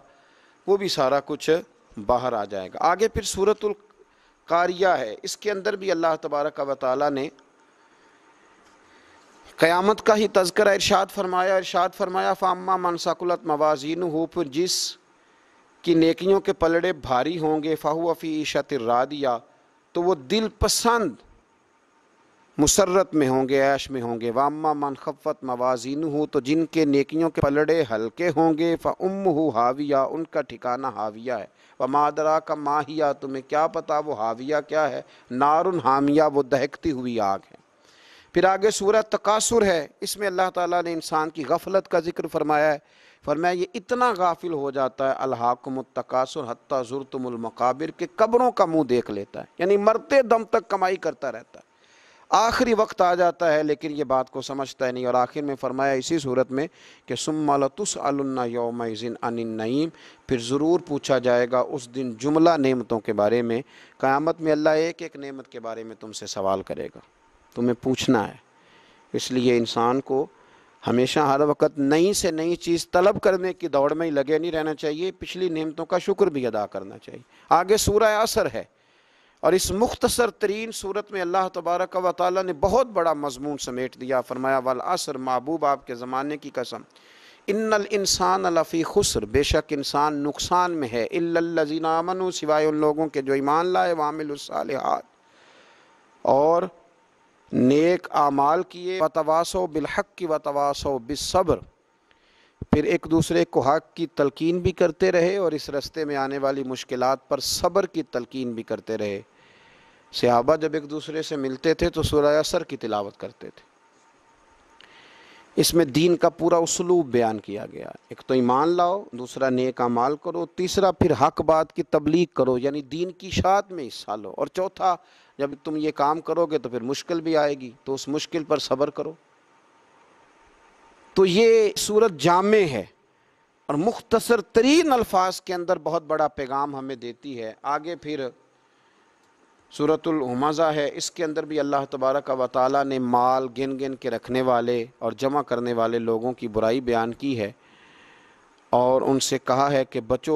وہ بھی سارا کچھ باہر آ جائے گا۔ آگے پھر سورۃ القاریہ ہے، اس کے اندر بھی اللہ تبارک و تعالیٰ نے قیامت کا ہی تذکرہ ارشاد فرمایا۔ فَأَمَّا مَنْ ثَقُلَتْ مَوَازِينُهُ، پھر جس کی نیکیوں کے پلڑے بھاری ہوں گے، فَهُوَ فِي عِيشَةٍ رَاضِيَةٍ، تو وہ دل پسند مسرت میں ہوں گے، عیش میں ہوں گے۔ وَأَمَّا مَنْ خَفَّتْ مَوَازِينُهُ، تو جن کے نیکیوں کے پلڑے ہلکے ہوں گے، فَأُمُّهُ هَاوِيَةٌ، ان کا ٹھکانہ ہاویہ ہے۔ وَمَا أَدْرَاكَ مَا هِيَ، تمہیں کیا پتا وہ ہاویہ کیا ہے، نار حامیہ، وہ دہکتی ہوئی آگ ہے۔ پھر آگے سورہ تکاثر ہے، اس میں اللہ تعالیٰ نے انسان کی غفلت کا ذکر فرمایا ہے۔ فرمایا یہ اتنا غافل ہو جاتا ہے، الہاکم التکاثر حتی زرتم المقابر، کہ قبروں کا منہ دیکھ لیتا ہے، یعنی مرتے دم تک کمائی کرتا رہتا ہے، آخری وقت آ جاتا ہے لیکن یہ بات کو سمجھتا ہے نہیں۔ اور آخر میں فرمایا اسی صورت میں کہ ثم لتسألن یومئذ عن النعیم، پھر ضرور پوچھا جائے گا اس دن جملہ نعمتوں کے بارے میں۔ قیامت میں اللہ ایک ایک نعمت کے بارے میں تم سے سوال کرے گا، تمہیں پوچھنا ہے۔ اس لیے انسان کو ہمیشہ ہر وقت نئی سے نئی چیز طلب کرنے کی دوڑ میں ہی لگے نہیں رہنا چاہیے، پچھلی نعمتوں کا شکر بھی ادا کرنا چاہیے۔ آگے سورہ عصر ہے، اور اس مختصر ترین صورت میں اللہ تبارک و تعالیٰ نے بہت بڑا مضمون سمیٹ دیا۔ فرمایا والعصر، محبوب آپ کے زمانے کی قسم، ان الانسان لفی خسر، بے شک انسان نقصان میں ہے، الا الذین آمنوا، سوائے ان لوگوں کے جو ایمان لائے، وعملوا الصالحات، اور نیک اعمال کیے، وتواصوا بالحق وتواصوا بالصبر، پھر ایک دوسرے کو حق کی تلقین بھی کرتے رہے اور اس رستے میں آنے والی مشکلات پر صبر کی تلقین بھی کرتے رہے۔ صحابہ جب ایک دوسرے سے ملتے تھے تو سورہ عصر کی تلاوت کرتے تھے۔ اس میں دین کا پورا اسلوب بیان کیا گیا، ایک تو ایمان لاؤ، دوسرا نیک اعمال کرو، تیسرا پھر حق بات کی تبلیغ کرو، یعنی دین کی اشاعت میں حصہ لو، اور چوتھا جب تم یہ کام کرو گے تو پھر مشکل بھی آئے گی تو اس مشکل پر صبر کرو۔ تو یہ صورت جامع ہے اور مختصر ترین الفاظ کے اندر بہت بڑا پیغام ہمیں دیتی ہے۔ آگے پھر سورۃ الہمزہ ہے، اس کے اندر بھی اللہ تبارک و تعالیٰ نے مال گن گن کے رکھنے والے اور جمع کرنے والے لوگوں کی برائی بیان کی ہے، اور ان سے کہا ہے کہ بچو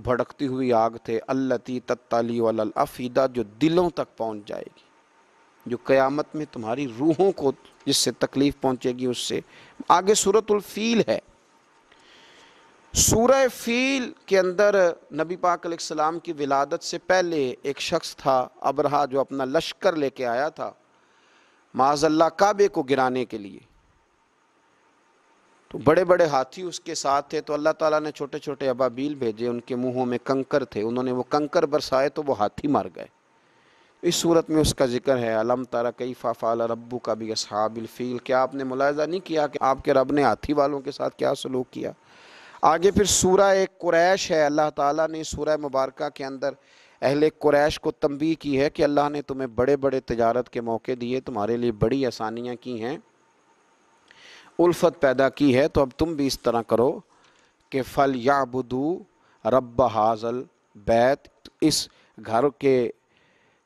بھڑکتی ہوئی آگ تھے، التی تطلی علی الافئدہ، جو دلوں تک پہنچ جائے گی، جو قیامت میں تمہاری روحوں کو جس سے تکلیف پہنچے گی اس سے۔ آگے سورۃ الفیل ہے۔ سورہ فیل کے اندر نبی پاک علیہ السلام کی ولادت سے پہلے ایک شخص تھا ابرہہ، جو اپنا لشکر لے کے آیا تھا معاذ اللہ کعبے کو گرانے کے لیے۔ تو بڑے بڑے ہاتھی اس کے ساتھ تھے، تو اللہ تعالیٰ نے چھوٹے چھوٹے ابابیل بھیجے، ان کے منہوں میں کنکر تھے، انہوں نے وہ کنکر برسائے تو وہ ہاتھی مر گئے۔ اس صورت میں اس کا ذکر ہے، الم تر کیف فعل ربک باصحاب الفیل۔ کیا آپ نے ملاحظہ نہیں کیا کہ آپ کے رب نے ہاتھی والوں کے ساتھ کیا سلوک کیا؟ آگے پھر سورہ قریش ہے۔ اللہ تعالیٰ نے سورہ مبارکہ کے اندر اہل قریش کو تنبیہ کی ہے کہ اللہ نے تمہیں بڑے بڑے تجارت کے موقع دیے، تمہارے لیے بڑی آسانیاں کی ہیں، الفت پیدا کی ہے، تو اب تم بھی اس طرح کرو کہ فَلْيَعْبُدُوا رَبَّ هَٰذَا الْبَيْتِ، اس گھر کے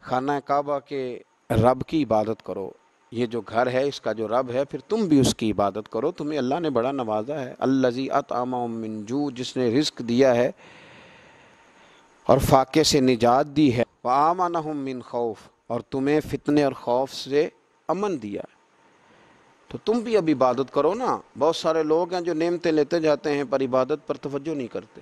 خانہ کعبہ کے رب کی عبادت کرو، یہ جو گھر ہے اس کا جو رب ہے، پھر تم بھی اس کی عبادت کرو، تمہیں اللہ نے بڑا نوازا ہے۔ الَّذِي أَطْعَمَهُم مِّن جُوع، جس نے رزق دیا ہے اور فاقے سے نجات دی ہے، وَآمَنَهُم مِّن خَوْفٍ، اور تمہیں فتنے اور خوف سے امن دیا ہے، تو تم بھی اب عبادت کرو نا۔ بہت سارے لوگ ہیں جو نعمتیں لیتے جاتے ہیں پر عبادت پر توجہ نہیں کرتے۔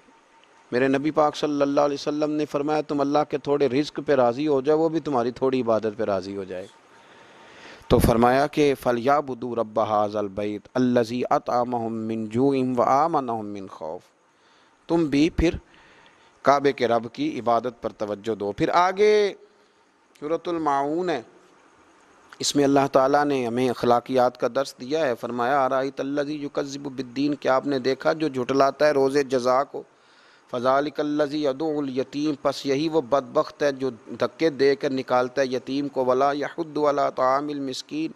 میرے نبی پاک صلی اللہ علیہ وسلم نے فرمایا تم اللہ کے تھوڑے رزق پہ راضی ہو جاؤ، وہ بھی تمہاری تھوڑی عبادت پہ راضی ہو جائے۔ تو فرمایا کہ فَلْيَعْبُدُوا رَبَّ هَٰذَا الْبَيْتِ الَّذِي أَطْعَمَهُم مِّن جُوعٍ وَآمَنَهُم مِّن خَوْفٍ، تم بھی پھر کعبے کے رب کی عبادت پر توجہ دو۔ پھر آگے سورۃ الماعون ہے، اس میں اللہ تعالیٰ نے ہمیں اخلاقیات کا درس دیا ہے۔ فرمایا ارأیت الذی یکذب بالدین، کیا آپ نے دیکھا جو جھٹلاتا ہے روز جزا کو، فذلک الذی یدعو الیتیم، پس یہی وہ بدبخت ہے جو دھکے دے کر نکالتا ہے یتیم کو، ولا یحض علی طعام المسکین،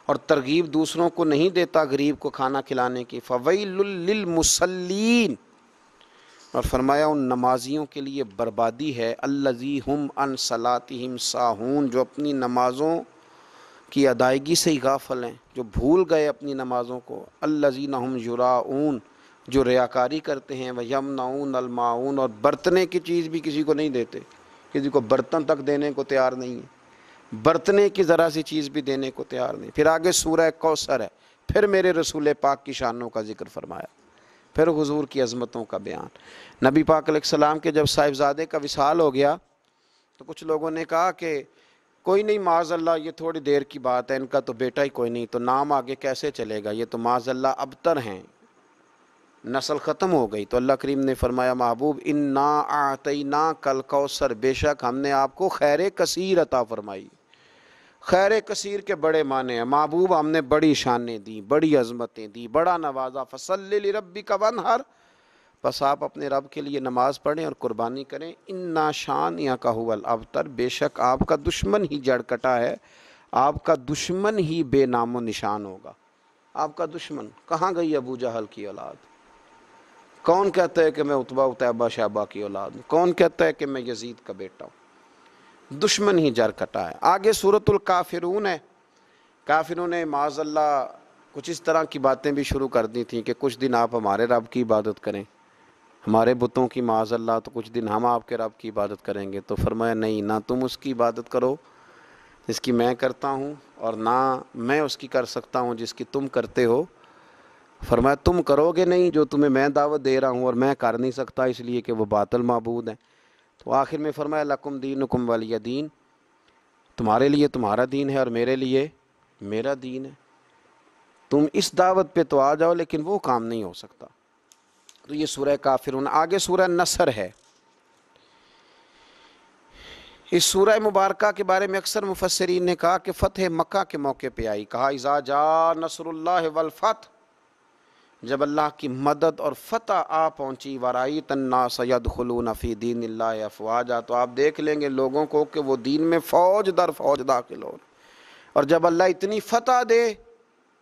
اور ترغیب دوسروں کو نہیں دیتا غریب کو کھانا کھلانے کی، فویل للمصلین، اور فرمایا ان نمازیوں کے لیے بربادی ہے، الذی ہم عن صلاتہم ساہون، جو اپنی نمازوں کی ادائیگی سے ہی غافل ہیں، جو بھول گئے اپنی نمازوں کو، الذین ہم یراؤون، جو ریاکاری کرتے ہیں، ویمنعون الماعون، اور برتنے کی چیز بھی کسی کو نہیں دیتے، کسی کو برتن تک دینے کو تیار نہیں ہے، برتنے کی ذرا سی چیز بھی دینے کو تیار نہیں۔ پھر آگے سورہ کوثر ہے، پھر میرے رسول پاک کی شانوں کا ذکر فرمایا، پھر حضور کی عظمتوں کا بیان۔ نبی پاک علیہ السلام کے جب صاحبزادے کا وصال ہو گیا تو کچھ لوگوں نے کہا کہ کوئی نہیں، معاذ اللہ یہ تھوڑی دیر کی بات ہے، ان کا تو بیٹا ہی کوئی نہیں، تو نام آگے کیسے چلے گا، یہ تو معاذ اللہ ابتر ہیں، نسل ختم ہو گئی۔ تو اللہ کریم نے فرمایا محبوب انا اعطیناک الکوثر، بے شک ہم نے آپ کو خیر کثیر عطا فرمائی۔ خیر کثیر کے بڑے معنی ہیں، محبوب ہم نے بڑی شانیں دی، بڑی عظمتیں دی، بڑا نوازا، فصلی لربک وانحر، بس آپ اپنے رب کے لیے نماز پڑھیں اور قربانی کریں، انا شانئک ھو الابتر، بے شک آپ کا دشمن ہی جڑ کٹا ہے، آپ کا دشمن ہی بے نام و نشان ہوگا۔ آپ کا دشمن کہاں گئی؟ ابو جہل کی اولاد۔ کون کہتا ہے کہ میں عتبہ اتیبہ شیبہ کی اولاد ہوں؟ کون کہتا ہے کہ میں یزید کا بیٹا ہوں؟ دشمن ہی جڑ کٹا ہے۔ آگے سورۃ الکافرون ہے۔ کافروں نے معاذ اللہ کچھ اس طرح کی باتیں بھی شروع کر دی تھیں کہ کچھ دن آپ ہمارے رب کی عبادت کریں، ہمارے بتوں کی معاذ اللہ، تو کچھ دن ہم آپ کے رب کی عبادت کریں گے۔ تو فرمایا نہیں، نہ تم اس کی عبادت کرو جس کی میں کرتا ہوں، اور نہ میں اس کی کر سکتا ہوں جس کی تم کرتے ہو۔ فرمایا تم کرو گے نہیں جو تمہیں میں دعوت دے رہا ہوں، اور میں کر نہیں سکتا اس لیے کہ وہ باطل معبود ہیں۔ تو آخر میں فرمایا لکم دینکم ولی دین، تمہارے لیے تمہارا دین ہے اور میرے لیے میرا دین ہے، تم اس دعوت پہ تو آ جاؤ، لیکن وہ کام نہیں ہو سکتا۔ تو یہ سورہ کافرون۔ آگے سورہ نصر ہے۔ اس سورہ مبارکہ کے بارے میں اکثر مفسرین نے کہا کہ فتح مکہ کے موقع پہ آئی، کہا اذا جاء نصر اللہ والفتح، جب اللہ کی مدد اور فتح آ پہنچی، ورأیت الناس یدخلون فی دین اللہ افواجا، تو آپ دیکھ لیں گے لوگوں کو کہ وہ دین میں فوج در فوج داخل ہو۔ اور جب اللہ اتنی فتح دے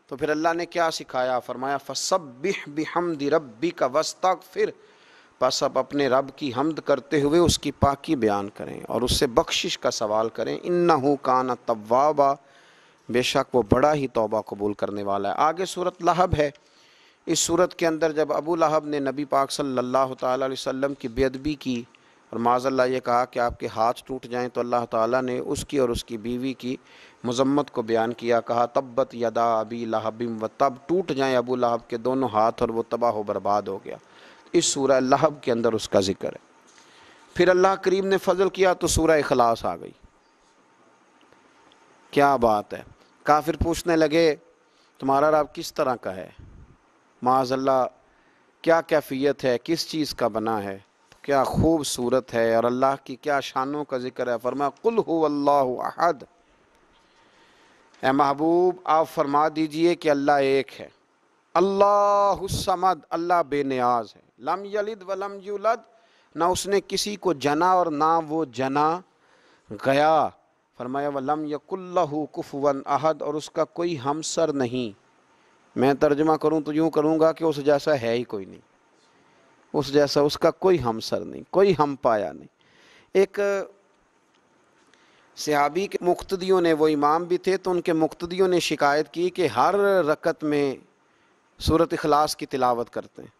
تو پھر اللہ نے کیا سکھایا؟ فرمایا فسبح بحمد ربک واستغفر، پس اب اپنے رب کی حمد کرتے ہوئے اس کی پاکی بیان کریں اور اس سے بخشش کا سوال کریں، انہ کان توابا، بے شک وہ بڑا ہی توبہ قبول کرنے والا ہے۔ آگے سورۃ لہب ہے۔ اس سورت کے اندر جب ابو لہب نے نبی پاک صلی اللہ تعالیٰ علیہ وسلم کی بے ادبی کی اور معاذ اللہ یہ کہا کہ آپ کے ہاتھ ٹوٹ جائیں، تو اللہ تعالیٰ نے اس کی اور اس کی بیوی کی مذمت کو بیان کیا، کہا تبت یدا ابی لہب و تب، ٹوٹ جائیں ابو لہب کے دونوں ہاتھ اور وہ تباہ و برباد ہو گیا۔ اس سورہ لہب کے اندر اس کا ذکر ہے۔ پھر اللہ کریم نے فضل کیا تو سورہ اخلاص آ گئی۔ کیا بات ہے! کافر پوچھنے لگے تمہارا رب کس طرح کا ہے، معاذ اللہ کیا کیفیت ہے، کس چیز کا بنا ہے، کیا خوبصورت ہے، اور اللہ کی کیا شانوں کا ذکر ہے۔ فرمایا قل هو اللہ احد، اے محبوب آپ فرما دیجئے کہ اللہ ایک ہے، اللہ الصمد، اللہ بے نیاز ہے، لم یلد ولم یولد، نہ اس نے کسی کو جنا اور نہ وہ جنا گیا۔ فرمایا وَلَمْ يَكُنْ لَهُ كُفُوًا أَحَدٌ، اور اس کا کوئی ہمسر نہیں۔ میں ترجمہ کروں تو یوں کروں گا کہ اس جیسا ہے ہی کوئی نہیں، اس جیسا اس کا کوئی ہمسر نہیں، کوئی ہم پایا نہیں۔ ایک صحابی کے مقتدیوں نے، وہ امام بھی تھے، تو ان کے مقتدیوں نے شکایت کی کہ ہر رکعت میں سورۃ اخلاص کی تلاوت کرتے ہیں۔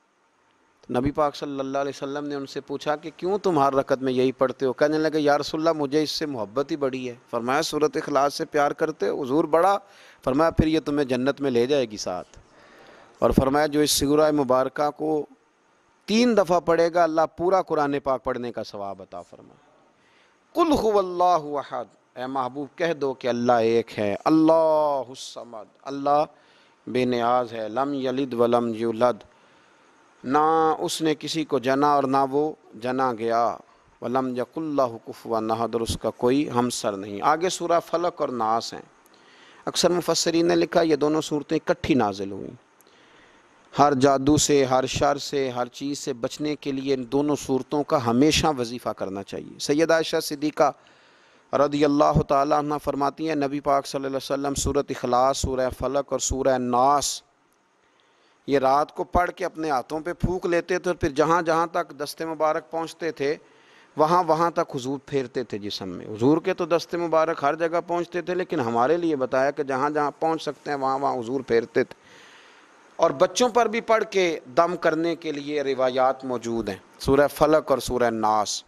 نبی پاک صلی اللہ علیہ وسلم نے ان سے پوچھا کہ کیوں تم ہر رکعت میں یہی پڑھتے ہو؟ کہنے لگے یا رسول اللہ مجھے اس سے محبت ہی بڑی ہے۔ فرمایا سورۃ اخلاص سے پیار کرتے ہو؟ حضور بڑا؟ فرمایا پھر یہ تمہیں جنت میں لے جائے گی ساتھ۔ اور فرمایا جو اس سورہ مبارکہ کو 3 دفعہ پڑھے گا اللہ پورا قرآن پاک پڑھنے کا ثواب عطا فرمائے۔ قل هو اللہ احد، اے محبوب کہہ دو کہ اللہ ایک ہے، اللہ الصمد، اللہ بے نیاز ہے، لم یلد ولم یولد، نہ اس نے کسی کو جنا اور نہ وہ جنا گیا، وَلَمْ يَكُنْ لَهُ كُفُوًا أَحَدٌ، اور اس کا کوئی ہمسر نہیں۔ آگے سورہ فلق اور ناس ہیں۔ اکثر مفسرین نے لکھا یہ دونوں صورتیں اکٹھی نازل ہوئیں۔ ہر جادو سے، ہر شر سے، ہر چیز سے بچنے کے لیے ان دونوں صورتوں کا ہمیشہ وظیفہ کرنا چاہیے۔ سیدہ عائشہ صدیقہ رضی اللہ تعالیٰ عنہ فرماتی ہیں نبی پاک صلی اللہ علیہ وسلم سورۃ اخلاص، سورہ فلق اور سورہ ناس یہ رات کو پڑھ کے اپنے ہاتھوں پہ پھونک لیتے تھے، اور پھر جہاں جہاں تک دست مبارک پہنچتے تھے وہاں وہاں تک حضور پھیرتے تھے جسم میں۔ حضور کے تو دست مبارک ہر جگہ پہنچتے تھے، لیکن ہمارے لیے بتایا کہ جہاں جہاں پہنچ سکتے ہیں وہاں وہاں حضور پھیرتے تھے۔ اور بچوں پر بھی پڑھ کے دم کرنے کے لیے روایات موجود ہیں، سورہ فلق اور سورہ ناس۔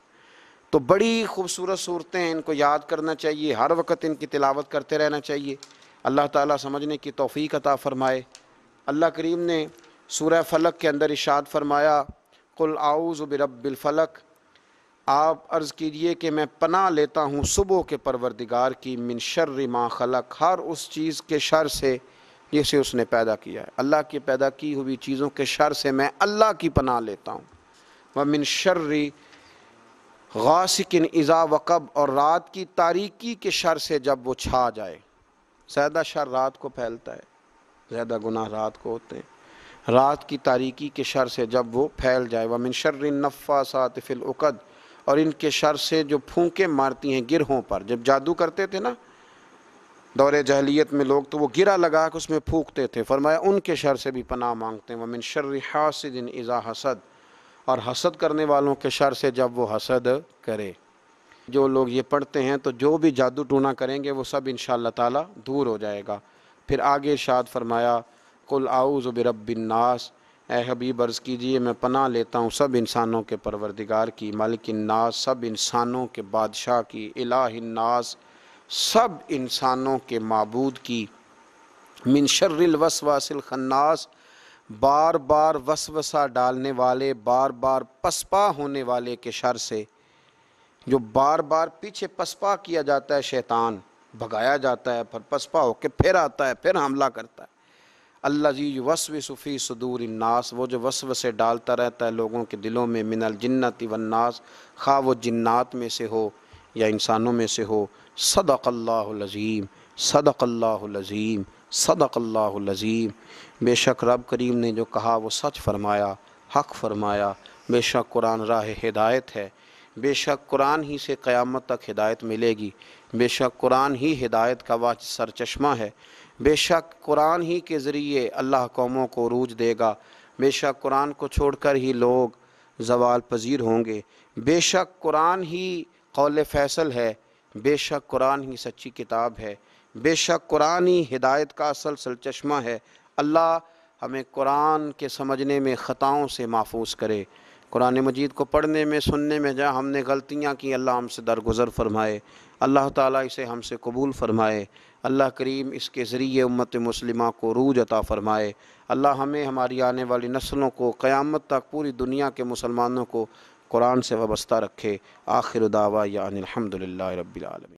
تو بڑی خوبصورت صورتیں ہیں، ان کو یاد کرنا چاہیے، ہر وقت ان کی تلاوت کرتے رہنا چاہیے۔ اللہ تعالیٰ سمجھنے کی توفیق عطا فرمائے۔ اللہ کریم نے سورہ فلق کے اندر ارشاد فرمایا قل اعوذ برب الفلق، آپ عرض کیجئے کہ میں پناہ لیتا ہوں صبح کے پروردگار کی، من شر ما خلق، ہر اس چیز کے شر سے جسے اس نے پیدا کیا ہے۔ اللہ کی پیدا کی ہوئی چیزوں کے شر سے میں اللہ کی پناہ لیتا ہوں۔ ومن شر غاسق اذا وقب، اور رات کی تاریکی کے شر سے جب وہ چھا جائے۔ زیادہ شر رات کو پھیلتا ہے، زیادہ گناہ رات کو ہوتے ہیں۔ رات کی تاریکی کے شر سے جب وہ پھیل جائے۔ ومن شر النفاثات فی العقد، اور ان کے شر سے جو پھونکے مارتی ہیں گرہوں پر۔ جب جادو کرتے تھے نا دور جاہلیت میں لوگ، تو وہ گرہ لگا کے اس میں پھونکتے تھے، فرمایا ان کے شر سے بھی پناہ مانگتے ہیں۔ ومن شر حاسد اذا حسد، اور حسد کرنے والوں کے شر سے جب وہ حسد کرے۔ جو لوگ یہ پڑھتے ہیں تو جو بھی جادو ٹونا کریں گے وہ سب انشاءاللہ تعالی دور ہو جائے گا۔ پھر آگے ارشاد فرمایا قل اعوذ برب الناس، اے حبیب عرض کیجئے میں پناہ لیتا ہوں سب انسانوں کے پروردگار کی، مالک الناس، سب انسانوں کے بادشاہ کی، الہ الناس، سب انسانوں کے معبود کی، من شر الوسواس الخناس، بار بار وسوسہ ڈالنے والے، بار بار پسپا ہونے والے کے شر سے، جو بار بار پیچھے پسپا کیا جاتا ہے، شیطان بھگایا جاتا ہے، پھر پسپا ہو کے پھر آتا ہے، پھر حملہ کرتا ہے۔ الذی یوسوس فی صدور الناس، وہ جو وسوسے ڈالتا رہتا ہے لوگوں کے دلوں میں، من الجنۃ والناس، خواہ وہ جنات میں سے ہو یا انسانوں میں سے ہو۔ صدق اللہ العظیم، صدق اللہ العظیم، صدق اللہ العظیم۔ بے شک رب کریم نے جو کہا وہ سچ فرمایا، حق فرمایا۔ بے شک قرآن راہ ہدایت ہے، بے شک قرآن ہی سے قیامت تک ہدایت ملے گی، بے شک قرآن ہی ہدایت کا واجب سرچشمہ ہے، بے شک قرآن ہی کے ذریعے اللہ قوموں کو عروج دے گا، بے شک قرآن کو چھوڑ کر ہی لوگ زوال پذیر ہوں گے، بے شک قرآن ہی قول فیصل ہے، بے شک قرآن ہی سچی کتاب ہے، بے شک قرآن ہی ہدایت کا اصل سرچشمہ ہے۔ اللہ ہمیں قرآن کے سمجھنے میں خطاؤں سے محفوظ کرے، قرآن مجید کو پڑھنے میں سننے میں جہاں ہم نے غلطیاں کی اللہ ہم سے درگزر فرمائے، اللہ تعالیٰ اسے ہم سے قبول فرمائے، اللہ کریم اس کے ذریعے امت مسلمہ کو عروج عطا فرمائے، اللہ ہمیں ہماری آنے والی نسلوں کو قیامت تک پوری دنیا کے مسلمانوں کو قرآن سے وابستہ رکھے۔ آخر دعوانا ان الحمد للہ رب العالمین۔